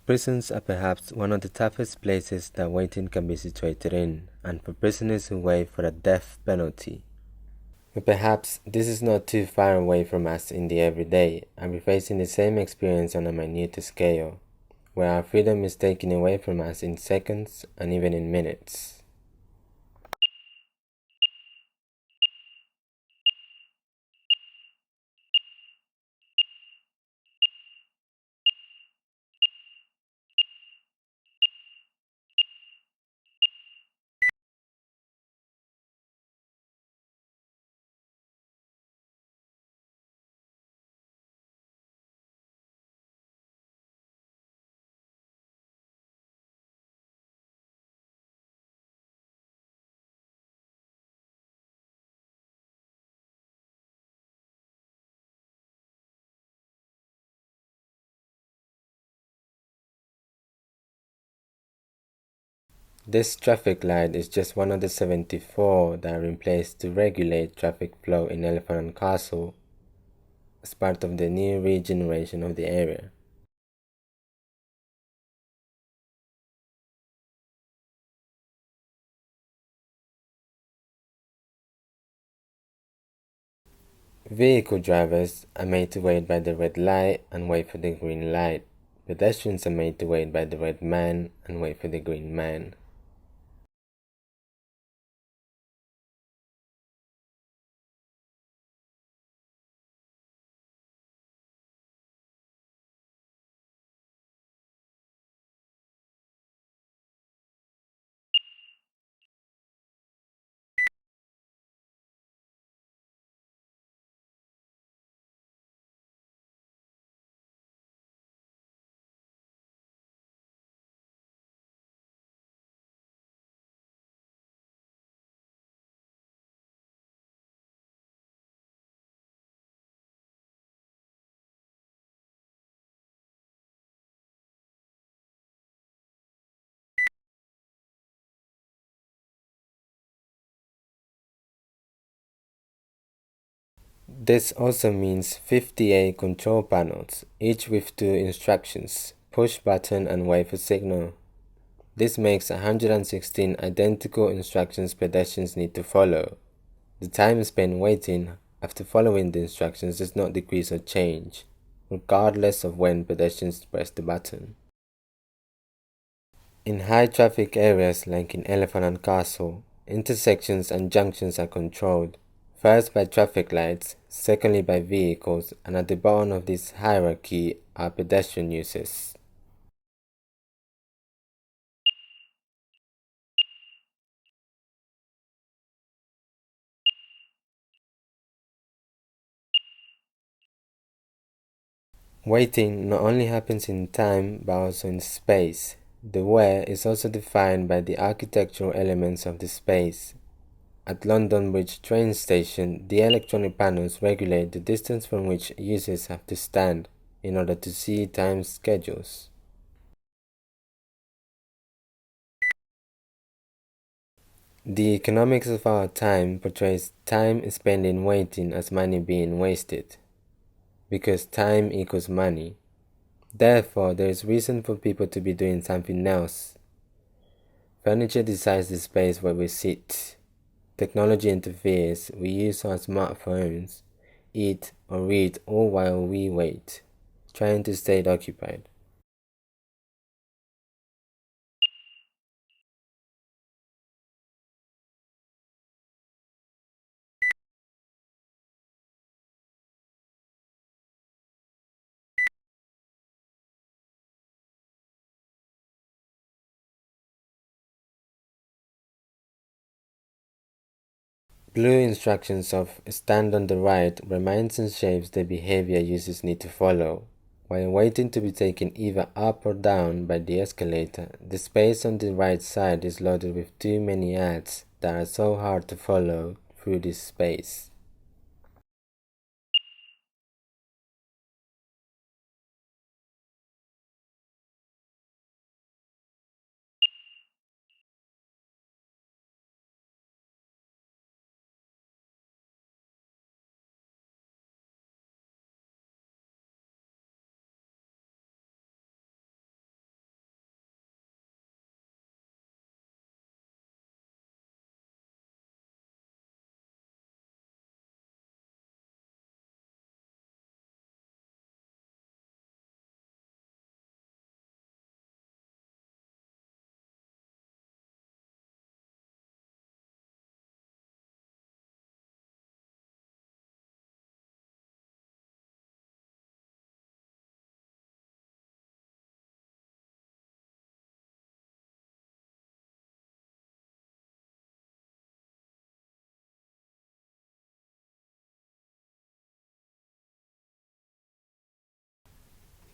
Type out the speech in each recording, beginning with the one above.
Prisons are perhaps one of the toughest places that waiting can be situated in, and for prisoners who wait for a death penalty. But perhaps this is not too far away from us in the everyday, and we're facing the same experience on a minute scale, where our freedom is taken away from us in seconds and even in minutes. This traffic light is just one of the 74 that are in place to regulate traffic flow in elephant&castle as part of the new regeneration of the area. Vehicle drivers are made to wait by the red light and wait for the green light. Pedestrians are made to wait by the red man and wait for the green man. This also means 58 control panels, each with 2 instructions, push button and wait for signal. This makes 116 identical instructions pedestrians need to follow. The time spent waiting after following the instructions does not decrease or change, regardless of when pedestrians press the button. In high traffic areas like in elephant&castle, intersections and junctions are controlled, first by traffic lights, secondly by vehicles, and at the bottom of this hierarchy are pedestrian users. Waiting not only happens in time but also in space. The where is also defined by the architectural elements of the space. At London Bridge train station, the electronic panels regulate the distance from which users have to stand in order to see time schedules. The economics of our time portrays time spent in waiting as money being wasted, because time equals money. Therefore, there is reason for people to be doing something else. Furniture decides the space where we sit. Technology interferes. We use our smartphones, eat or read all while we wait, trying to stay occupied. Blue instructions of stand on the right reminds and shapes the behavior users need to follow. While waiting to be taken either up or down by the escalator, the space on the right side is loaded with too many ads that are so hard to follow through this space.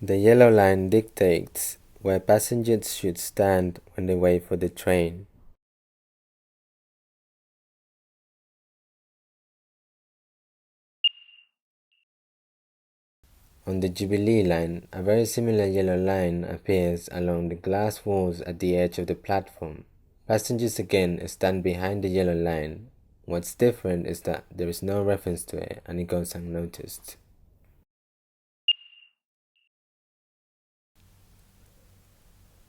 The yellow line dictates where passengers should stand when they wait for the train. On the Jubilee line, a very similar yellow line appears along the glass walls at the edge of the platform. Passengers again stand behind the yellow line. What's different is that there is no reference to it and it goes unnoticed.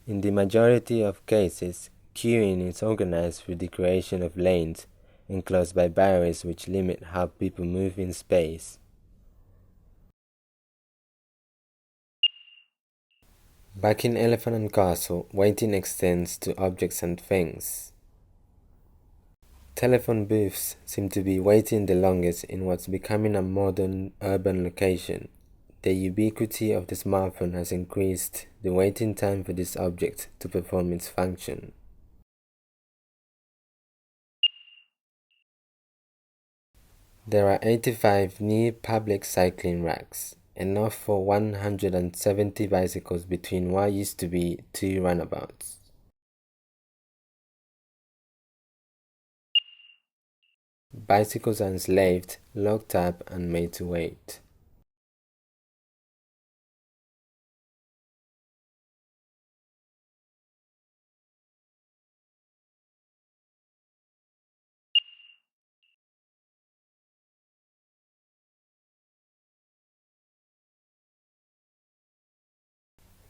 In the majority of cases, queuing is organized through the creation of lanes enclosed by barriers which limit how people move in space. Back in Elephant and Castle, waiting extends to objects and things. Telephone booths seem to be waiting the longest in what's becoming a modern urban location. The ubiquity of the smartphone has increased the waiting time for this object to perform its function. There are 85 new public cycling racks, enough for 170 bicycles between what used to be 2 runabouts. Bicycles are enslaved, locked up, and made to wait.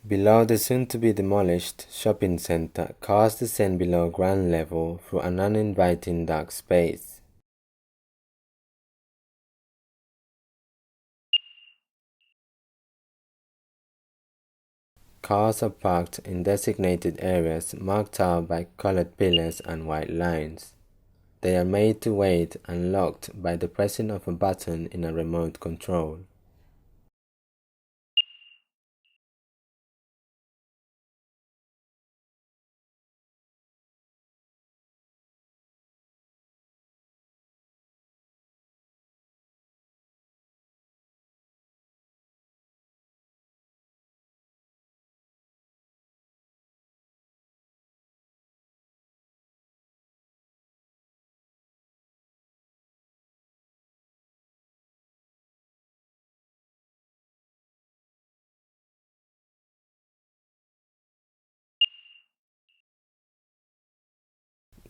Below the soon-to-be-demolished shopping center, cars descend below ground level through an uninviting dark space. Cars are parked in designated areas marked out by colored pillars and white lines. They are made to wait and locked by the pressing of a button in a remote control.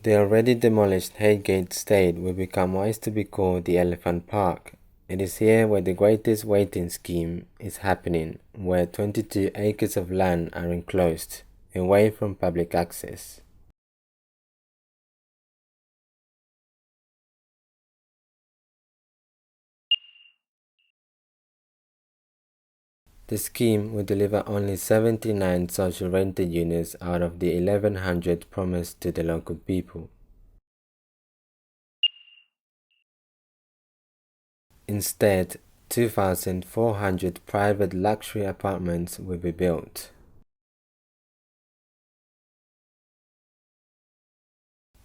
The already demolished Haygate State will become what is to be called the Elephant Park. It is here where the greatest waiting scheme is happening, where 22 acres of land are enclosed, away from public access. The scheme will deliver only 79 social rented units out of the 1100 promised to the local people. Instead, 2,400 private luxury apartments will be built.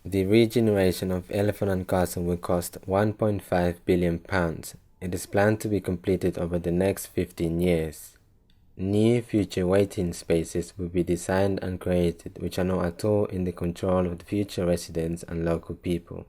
The regeneration of Elephant and Castle will cost £1.5 billion. It is planned to be completed over the next 15 years. New future waiting spaces will be designed and created which are not at all in the control of the future residents and local people.